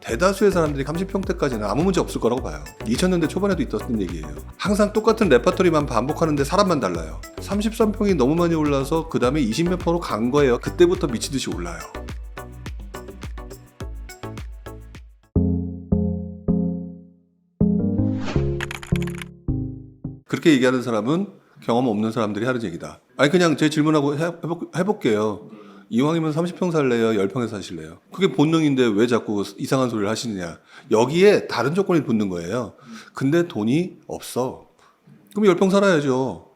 대다수의 사람들이 30평대까지는 아무 문제 없을 거라고 봐요. 2000년대 초반에도 있었던 얘기예요. 항상 똑같은 레퍼토리만 반복하는데 사람만 달라요. 33평이 너무 많이 올라서 그 다음에 20몇 %로 간 거예요. 그때부터 미치듯이 올라요. 그렇게 얘기하는 사람은 경험 없는 사람들이 하는 얘기다. 아니 그냥 제 질문하고 해볼게요. 이왕이면 30평 살래요? 10평에 사실래요? 그게 본능인데 왜 자꾸 이상한 소리를 하시느냐. 여기에 다른 조건이 붙는 거예요. 근데 돈이 없어. 그럼 10평 살아야죠.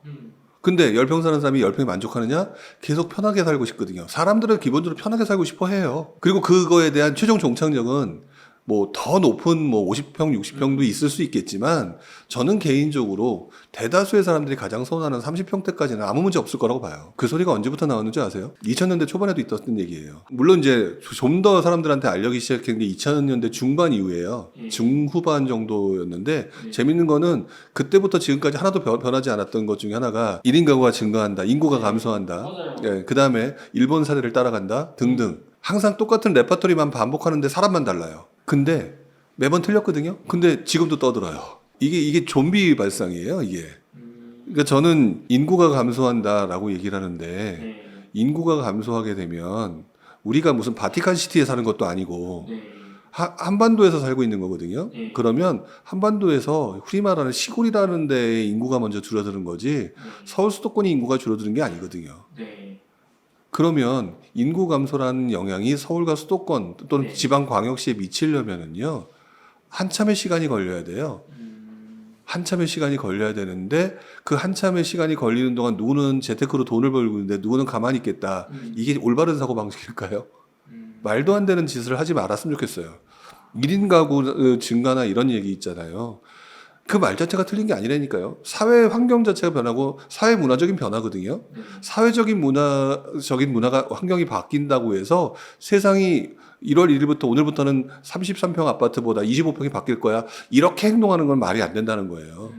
근데 10평 사는 사람이 10평에 만족하느냐? 계속 편하게 살고 싶거든요. 사람들은 기본적으로 편하게 살고 싶어 해요. 그리고 그거에 대한 최종 종착역은 뭐 더 높은 뭐 50평, 60평도 있을 수 있겠지만 저는 개인적으로 대다수의 사람들이 가장 선호하는 30평대까지는 아무 문제 없을 거라고 봐요. 그 소리가 언제부터 나왔는지 아세요? 2000년대 초반에도 있었던 얘기예요. 물론 이제 좀 더 사람들한테 알려기 시작한 게 2000년대 중반 이후에요. 중후반 정도였는데 재밌는 거는 그때부터 지금까지 하나도 변하지 않았던 것 중에 하나가 1인 가구가 증가한다, 인구가 감소한다, 예, 그 다음에 일본 사례를 따라간다 등등. 항상 똑같은 레퍼토리만 반복하는데 사람만 달라요. 근데 매번 틀렸거든요. 근데 지금도 떠들어요. 이게 좀비 발상이에요, 이게. 그러니까 저는 인구가 감소한다라고 얘기를 하는데 인구가 감소하게 되면 우리가 무슨 바티칸 시티에 사는 것도 아니고 한반도에서 살고 있는 거거든요. 그러면 한반도에서 흔히 말하는 시골이라는 데에 인구가 먼저 줄어드는 거지 서울 수도권의 인구가 줄어드는 게 아니거든요. 그러면 인구 감소라는 영향이 서울과 수도권 또는 지방 광역시에 미치려면은요 한참의 시간이 걸려야 돼요. 한참의 시간이 걸려야 되는데 그 한참의 시간이 걸리는 동안 누구는 재테크로 돈을 벌고 있는데 누구는 가만히 있겠다. 이게 올바른 사고 방식일까요? 말도 안 되는 짓을 하지 말았으면 좋겠어요. 1인 가구 증가나 이런 얘기 있잖아요. 그 말 자체가 틀린 게 아니라니까요. 사회 환경 자체가 변하고 사회 문화적인 변화거든요. 사회적인 문화가 환경이 바뀐다고 해서 세상이 1월 1일부터 오늘부터는 33평 아파트보다 25평이 바뀔 거야. 이렇게 행동하는 건 말이 안 된다는 거예요.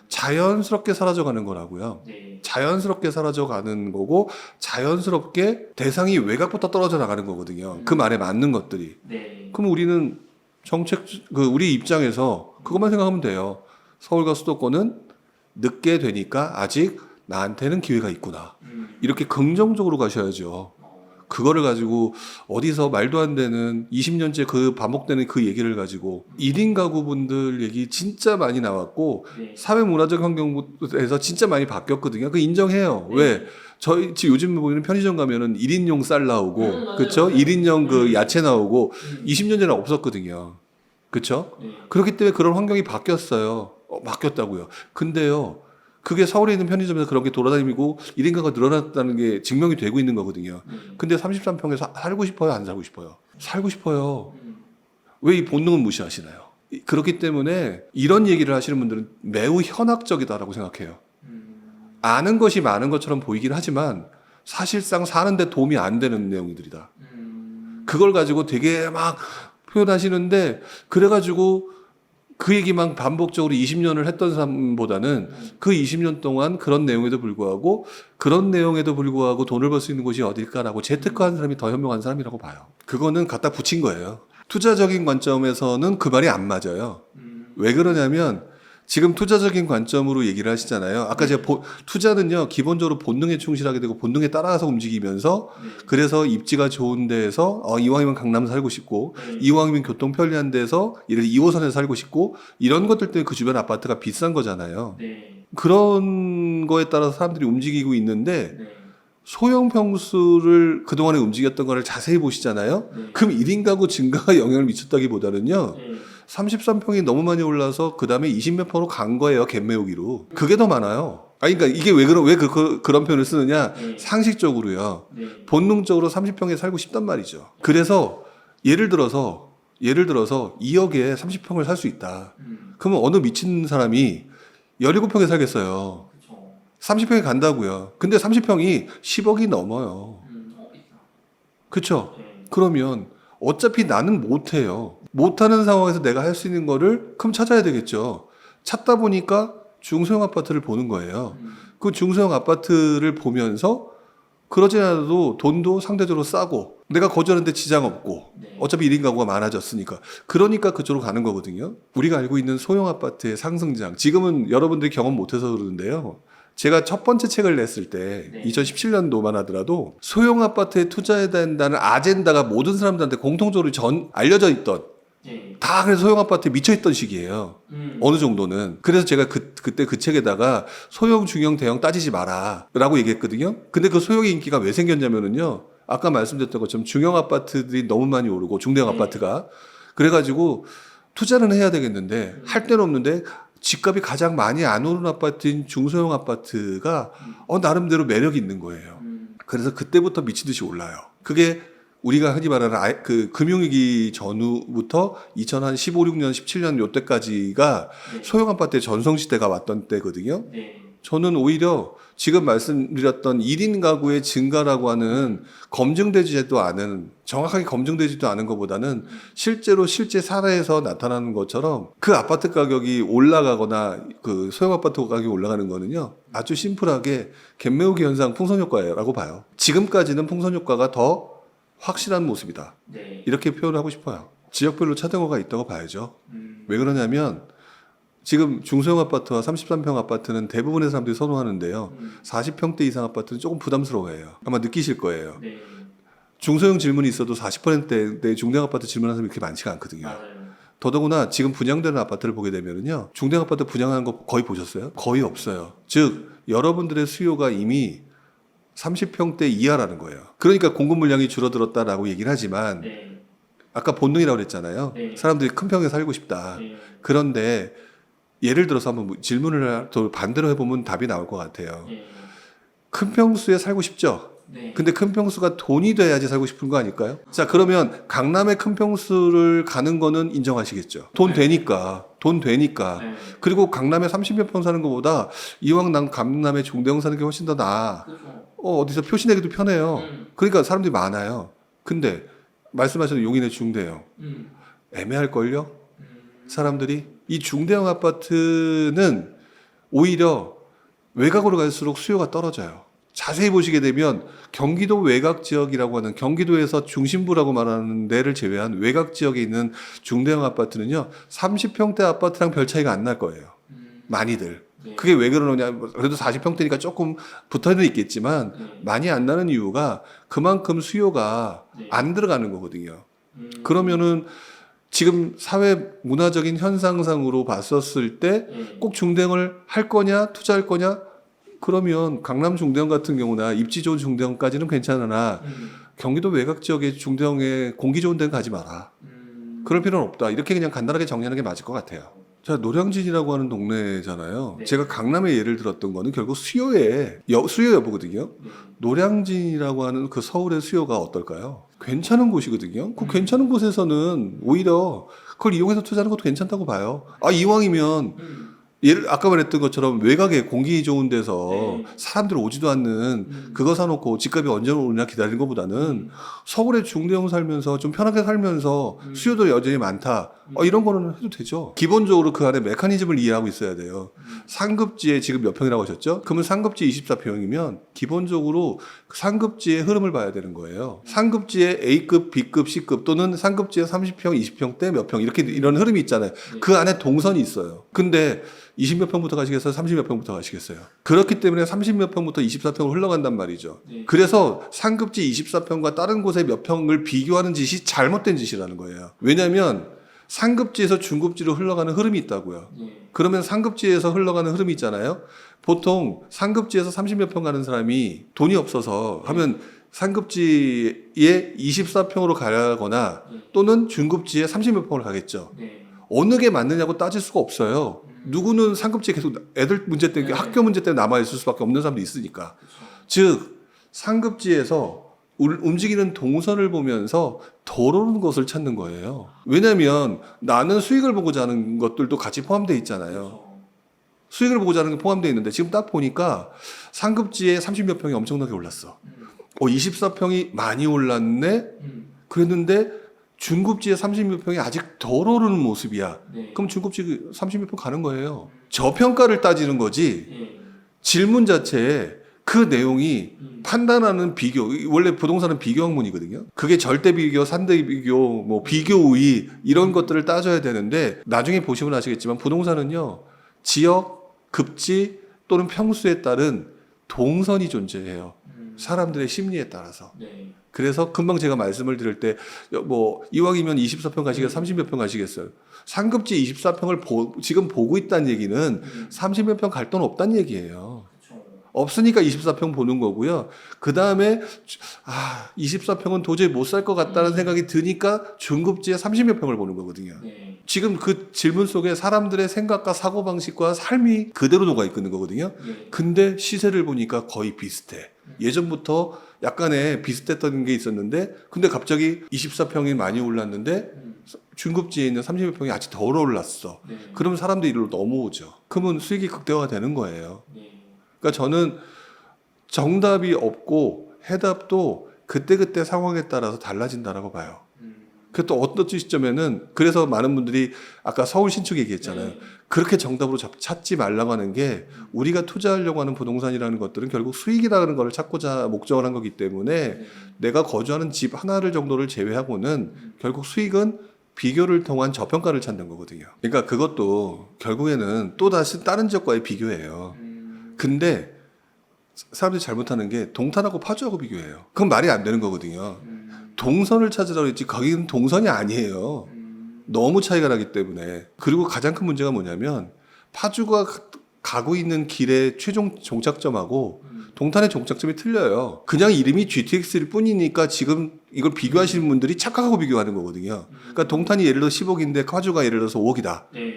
자연스럽게 사라져가는 거라고요. 자연스럽게 사라져가는 거고 자연스럽게 대상이 외곽부터 떨어져 나가는 거거든요. 그 말에 맞는 것들이. 그럼 우리는 우리 입장에서 그것만 생각하면 돼요. 서울과 수도권은 늦게 되니까 아직 나한테는 기회가 있구나. 이렇게 긍정적으로 가셔야죠. 그거를 가지고 어디서 말도 안 되는 20년째 그 반복되는 그 얘기를 가지고 1인 가구분들 얘기 진짜 많이 나왔고 사회 문화적 환경에서 진짜 많이 바뀌었거든요. 그 인정해요. 왜? 저희 지금 요즘 보이는 편의점 가면은 1인용 쌀 나오고 그렇죠? 1인용 그 야채 나오고 20년 전에 없었거든요. 그렇죠? 그렇기 때문에 그런 환경이 바뀌었어요. 바뀌었다고요. 근데요. 그게 서울에 있는 편의점에서 그런 게 돌아다니고 1인 가구가 늘어났다는 게 증명이 되고 있는 거거든요. 근데 33평에서 살고 싶어요? 안 살고 싶어요? 살고 싶어요. 왜 이 본능은 무시하시나요? 그렇기 때문에 이런 얘기를 하시는 분들은 매우 현학적이다라고 생각해요. 아는 것이 많은 것처럼 보이긴 하지만 사실상 사는데 도움이 안 되는 내용들이다. 그걸 가지고 되게 막 표현하시는데 그래가지고 그 얘기만 반복적으로 20년을 했던 사람보다는 그 20년 동안 그런 내용에도 불구하고 돈을 벌 수 있는 곳이 어딜까라고 재테크한 사람이 더 현명한 사람이라고 봐요. 그거는 갖다 붙인 거예요. 투자적인 관점에서는 그 말이 안 맞아요. 왜 그러냐면 지금 투자적인 관점으로 얘기를 하시잖아요. 아까 제가 투자는요 기본적으로 본능에 충실하게 되고 본능에 따라서 움직이면서 그래서 입지가 좋은 데에서 이왕이면 강남 살고 싶고 이왕이면 교통 편리한 데서 예를 들어 2호선에서 살고 싶고 이런 것들 때문에 그 주변 아파트가 비싼 거잖아요. 그런 거에 따라서 사람들이 움직이고 있는데 소형 평수를 그동안에 움직였던 거를 자세히 보시잖아요. 그럼 1인 가구 증가가 영향을 미쳤다기보다는요. 33평이 너무 많이 올라서 그 다음에 20몇 %로 간 거예요. 갭매우기로. 그게 더 많아요. 그러니까 이게 왜 그런 표현을 쓰느냐. 상식적으로요. 본능적으로 30평에 살고 싶단 말이죠. 그래서 예를 들어서 2억에 30평을 살 수 있다. 그러면 어느 미친 사람이 17평에 살겠어요. 30평에 간다고요. 근데 30평이 10억이 넘어요. 그렇죠? 그러면 어차피 나는 못해요. 못하는 상황에서 내가 할 수 있는 거를 그럼 찾아야 되겠죠. 찾다 보니까 중소형 아파트를 보는 거예요. 그 중소형 아파트를 보면서 그러지 않아도 돈도 상대적으로 싸고 내가 거주하는데 지장 없고 네. 어차피 1인 가구가 많아졌으니까 그러니까 그쪽으로 가는 거거든요. 우리가 알고 있는 소형 아파트의 상승장 지금은 여러분들이 경험 못해서 그러는데요. 제가 첫 번째 책을 냈을 때 네. 2017년도만 하더라도 소형 아파트에 투자해야 된다는 아젠다가 모든 사람들한테 공통적으로 알려져 있던 네. 다 그래서 소형 아파트에 미쳐있던 시기예요. 어느 정도는. 그래서 제가 그때 그 책에다가 소형, 중형, 대형 따지지 마라 라고 얘기했거든요. 근데 그 소형의 인기가 왜 생겼냐면은요. 아까 말씀드렸던 것처럼 중형 아파트들이 너무 많이 오르고 중대형 네. 아파트가 그래가지고 투자는 해야 되겠는데 할 데는 없는데 집값이 가장 많이 안 오른 아파트인 중소형 아파트가 나름대로 매력이 있는 거예요. 그래서 그때부터 미친 듯이 올라요. 그게 우리가 흔히 말하는 그 금융위기 전후부터 2015, 16년, 17년 요때까지가 네. 소형 아파트의 전성시대가 왔던 때거든요. 네. 저는 오히려 지금 말씀드렸던 1인 가구의 증가라고 하는 검증되지도 않은 정확하게 검증되지도 않은 것보다는 실제 사례에서 나타나는 것처럼 그 아파트 가격이 올라가거나 그 소형 아파트 가격이 올라가는 거는요 아주 심플하게 갭매우기 현상 풍선효과라고 봐요. 지금까지는 풍선효과가 더 확실한 모습이다. 네. 이렇게 표현하고 싶어요. 지역별로 차등화가 있다고 봐야죠. 왜 그러냐면 지금 중소형 아파트와 33평 아파트는 대부분의 사람들이 선호하는데요. 40평대 이상 아파트는 조금 부담스러워해요. 아마 느끼실 거예요. 네. 중소형 질문이 있어도 40%대 중대형 아파트 질문하는 사람이 그렇게 많지가 않거든요. 맞아요. 더더구나 지금 분양되는 아파트를 보게 되면요. 중대형 아파트 분양하는 거 거의 보셨어요? 거의 없어요. 즉 여러분들의 수요가 이미 30평대 이하라는 거예요. 그러니까 공급 물량이 줄어들었다라고 얘기를 하지만 네. 아까 본능이라고 그랬잖아요. 네. 사람들이 큰 평에 살고 싶다. 네. 그런데 예를 들어서 한번 질문을 또 반대로 해보면 답이 나올 것 같아요. 네. 큰 평수에 살고 싶죠? 네. 근데 큰 평수가 돈이 돼야지 살고 싶은 거 아닐까요? 자, 그러면 강남의 큰 평수를 가는 거는 인정하시겠죠? 돈 되니까. 네. 그리고 강남에 30몇 평 사는 것보다 이왕 난 강남에 중대형 사는 게 훨씬 더 나아. 그렇죠. 어디서 표시내기도 편해요. 그러니까 사람들이 많아요. 근데 말씀하신 용인의 중대형. 애매할걸요? 사람들이 이 중대형 아파트는 오히려 외곽으로 갈수록 수요가 떨어져요. 자세히 보시게 되면 경기도 외곽 지역이라고 하는 경기도에서 중심부라고 말하는 데를 제외한 외곽 지역에 있는 중대형 아파트는요 30평대 아파트랑 별 차이가 안 날 거예요. 많이들. 네. 그게 왜 그러냐? 그래도 40평대니까 조금 붙어는 있겠지만 네. 많이 안 나는 이유가 그만큼 수요가 네. 안 들어가는 거거든요. 그러면은 지금 사회 문화적인 현상상으로 봤었을 때 꼭 중대형을 할 거냐 투자할 거냐 그러면 강남 중대형 같은 경우나 입지 좋은 중대형까지는 괜찮으나 경기도 외곽 지역의 중대형에 공기 좋은 데는 가지 마라. 그럴 필요는 없다. 이렇게 그냥 간단하게 정리하는 게 맞을 것 같아요. 자, 노량진이라고 하는 동네잖아요. 네. 제가 강남의 예를 들었던 거는 결국 수요 여부거든요. 노량진이라고 하는 그 서울의 수요가 어떨까요? 괜찮은 곳이거든요. 그 괜찮은 곳에서는 오히려 그걸 이용해서 투자하는 것도 괜찮다고 봐요. 이왕이면 아까 말했던 것처럼 외곽에 공기 좋은 데서 네. 사람들 오지도 않는 그거 사놓고 집값이 언제 오느냐 기다리는 것보다는 서울에 중대형 살면서 좀 편하게 살면서 수요도 여전히 많다. 이런 거는 해도 되죠. 기본적으로 그 안에 메커니즘을 이해하고 있어야 돼요. 상급지에 지금 몇 평이라고 하셨죠? 그러면 상급지 24평이면 기본적으로 상급지의 흐름을 봐야 되는 거예요. 상급지의 A급, B급, C급 또는 상급지의 30평, 20평대 몇 평 이런 흐름이 있잖아요. 그 안에 동선이 있어요. 근데 20몇 평부터 가시겠어요? 30몇 평부터 가시겠어요? 그렇기 때문에 30몇 평부터 24평으로 흘러간단 말이죠. 네. 그래서 상급지 24평과 다른 곳의 몇 평을 비교하는 짓이 잘못된 짓이라는 거예요. 왜냐하면 상급지에서 중급지로 흘러가는 흐름이 있다고요. 그러면 상급지에서 흘러가는 흐름이 있잖아요. 보통 상급지에서 30몇 평 가는 사람이 돈이 없어서 하면 상급지에 24평으로 가거나 또는 중급지에 30몇 평을 가겠죠. 어느 게 맞느냐고 따질 수가 없어요. 누구는 상급지에 계속 애들 문제 때문에 학교 문제 때문에 남아있을 수밖에 없는 사람도 있으니까. 즉 상급지에서 움직이는 동선을 보면서 덜 오르는 것을 찾는 거예요. 왜냐하면 나는 수익을 보고자 하는 것들도 같이 포함되어 있잖아요. 수익을 보고자 하는 게 포함되어 있는데 지금 딱 보니까 상급지에 30몇 평이 엄청나게 올랐어. 24평이 많이 올랐네? 그랬는데 중급지에 30몇 평이 아직 덜 오르는 모습이야. 그럼 중급지 30몇 평 가는 거예요. 저평가를 따지는 거지. 질문 자체에 그 내용이 판단하는 비교, 원래 부동산은 비교 학문이거든요. 그게 절대 비교, 산대 비교, 뭐 비교 우위 이런 것들을 따져야 되는데 나중에 보시면 아시겠지만 부동산은요 지역, 급지 또는 평수에 따른 동선이 존재해요. 사람들의 심리에 따라서. 네. 그래서 금방 제가 말씀을 드릴 때 뭐 이왕이면 24평 가시겠어요? 30몇 평 가시겠어요? 상급지 24평을 지금 보고 있다는 얘기는 30몇 평 갈 돈 없다는 얘기예요. 그렇죠. 없으니까 24평 보는 거고요. 그 다음에 24평은 도저히 못 살 것 같다는 생각이 드니까 중급지에 30몇 평을 보는 거거든요. 네. 지금 그 질문 속에 사람들의 생각과 사고방식과 삶이 그대로 녹아 있는 거거든요. 네. 근데 시세를 보니까 거의 비슷해. 예전부터 약간의 비슷했던 게 있었는데 근데 갑자기 24평이 많이 올랐는데 중급지에 있는 30몇 평이 아직 덜 올랐어. 네. 그러면 사람들이 이리로 넘어오죠. 그러면 수익이 극대화가 되는 거예요. 네. 그러니까 저는 정답이 없고 해답도 그때그때 상황에 따라서 달라진다라고 봐요. 그 또 어떤 시점에는 그래서 많은 분들이 아까 서울 신축 얘기했잖아요. 네. 그렇게 정답으로 찾지 말라고 하는 게 우리가 투자하려고 하는 부동산이라는 것들은 결국 수익이라는 걸 찾고자 목적을 한 거기 때문에 네. 내가 거주하는 집 하나를 정도를 제외하고는 결국 수익은 비교를 통한 저평가를 찾는 거거든요. 그러니까 그것도 결국에는 또 다시 다른 지역과의 비교예요. 근데 사람들이 잘못하는 게 동탄하고 파주하고 비교해요. 그건 말이 안 되는 거거든요. 동선을 찾으라고 했지 거기는 동선이 아니에요. 너무 차이가 나기 때문에. 그리고 가장 큰 문제가 뭐냐면 파주가 가고 있는 길의 최종 종착점하고 동탄의 종착점이 틀려요. 그냥 이름이 GTX일 뿐이니까 지금 이걸 비교하시는 분들이 착각하고 비교하는 거거든요. 그러니까 동탄이 예를 들어 10억인데 파주가 예를 들어서 5억이다. 네.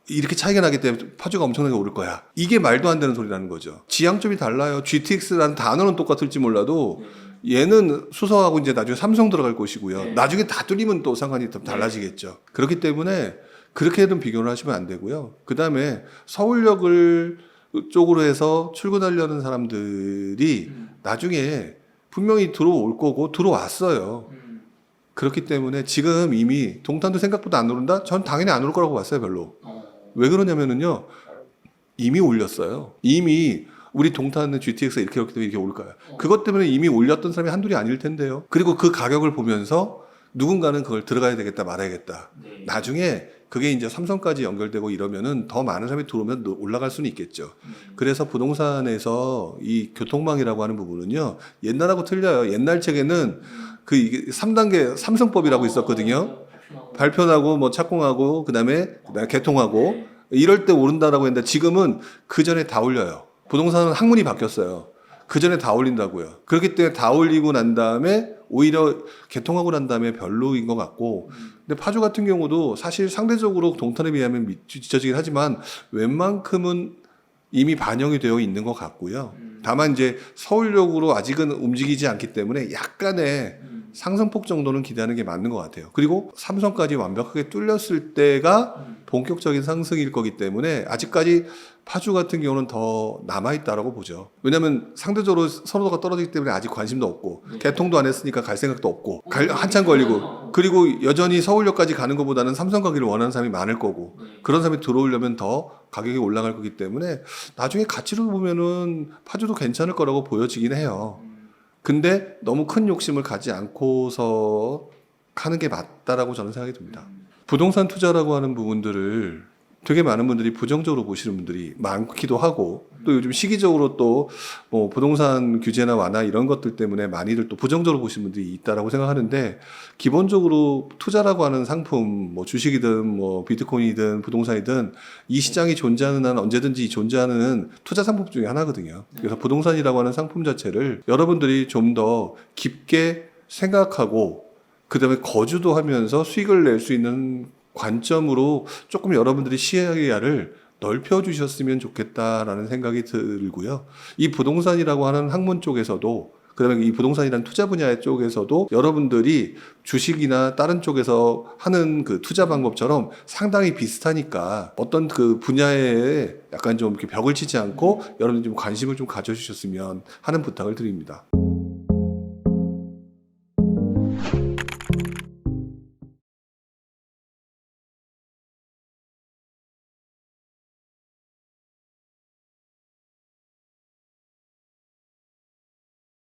이렇게 차이가 나기 때문에 파주가 엄청나게 오를 거야. 이게 말도 안 되는 소리라는 거죠. 지향점이 달라요. GTX라는 단어는 똑같을지 몰라도 얘는 수서하고 이제 나중에 삼성 들어갈 것이고요. 네. 나중에 다 뚫리면 또 상관이 좀 달라지겠죠. 그렇기 때문에 그렇게는 비교를 하시면 안 되고요. 그 다음에 서울역을 쪽으로 해서 출근하려는 사람들이 나중에 분명히 들어올 거고 들어왔어요. 그렇기 때문에 지금 이미 동탄도 생각보다 안 오른다? 전 당연히 안 올 거라고 봤어요, 별로. 왜 그러냐면은요, 이미 올렸어요. 이미 우리 동탄은 GTX가 이렇게 그렇기 때문에 이렇게 올 거예요. 그것 때문에 이미 올렸던 사람이 한둘이 아닐 텐데요. 그리고 그 가격을 보면서 누군가는 그걸 들어가야 되겠다 말아야겠다. 네. 나중에 그게 이제 삼성까지 연결되고 이러면은 더 많은 사람이 들어오면 올라갈 수는 있겠죠. 그래서 부동산에서 이 교통망이라고 하는 부분은요, 옛날하고 틀려요. 옛날 책에는 그 이게 3단계 삼성법이라고 있었거든요. 발표하고 뭐 착공하고 그다음에 개통하고 이럴 때 오른다라고 했는데 지금은 그 전에 다 올려요. 부동산은 학문이 바뀌었어요. 그 전에 다 올린다고요. 그렇기 때문에 다 올리고 난 다음에 오히려 개통하고 난 다음에 별로인 것 같고, 근데 파주 같은 경우도 사실 상대적으로 동탄에 비하면 뒤처지긴 하지만 웬만큼은 이미 반영이 되어 있는 것 같고요. 다만 이제 서울역으로 아직은 움직이지 않기 때문에 약간의 상승폭 정도는 기대하는 게 맞는 것 같아요. 그리고 삼성까지 완벽하게 뚫렸을 때가 본격적인 상승일 거기 때문에 아직까지 파주 같은 경우는 더 남아있다라고 보죠. 왜냐하면 상대적으로 선호도가 떨어지기 때문에 아직 관심도 없고 개통도 안 했으니까 갈 생각도 없고 한참 걸리고, 그리고 여전히 서울역까지 가는 것보다는 삼성 가기를 원하는 사람이 많을 거고, 그런 사람이 들어오려면 더 가격이 올라갈 거기 때문에 나중에 가치로 보면은 파주도 괜찮을 거라고 보여지긴 해요. 근데 너무 큰 욕심을 가지 않고서 하는 게 맞다라고 저는 생각이 듭니다. 부동산 투자라고 하는 부분들을 되게 많은 분들이 부정적으로 보시는 분들이 많기도 하고, 또 요즘 시기적으로 또 뭐 부동산 규제나 완화 이런 것들 때문에 많이들 또 부정적으로 보시는 분들이 있다라고 생각하는데, 기본적으로 투자라고 하는 상품, 뭐 주식이든 뭐 비트코인이든 부동산이든 이 시장이 존재하는 한 언제든지 존재하는 투자 상품 중에 하나거든요. 그래서 부동산이라고 하는 상품 자체를 여러분들이 좀 더 깊게 생각하고 그 다음에 거주도 하면서 수익을 낼 수 있는 관점으로 조금 여러분들이 시야를 넓혀 주셨으면 좋겠다라는 생각이 들고요. 이 부동산이라고 하는 학문 쪽에서도, 그다음에 이 부동산이라는 투자 분야 쪽에서도 여러분들이 주식이나 다른 쪽에서 하는 그 투자 방법처럼 상당히 비슷하니까 어떤 그 분야에 약간 좀 이렇게 벽을 치지 않고 여러분들이 좀 관심을 좀 가져주셨으면 하는 부탁을 드립니다.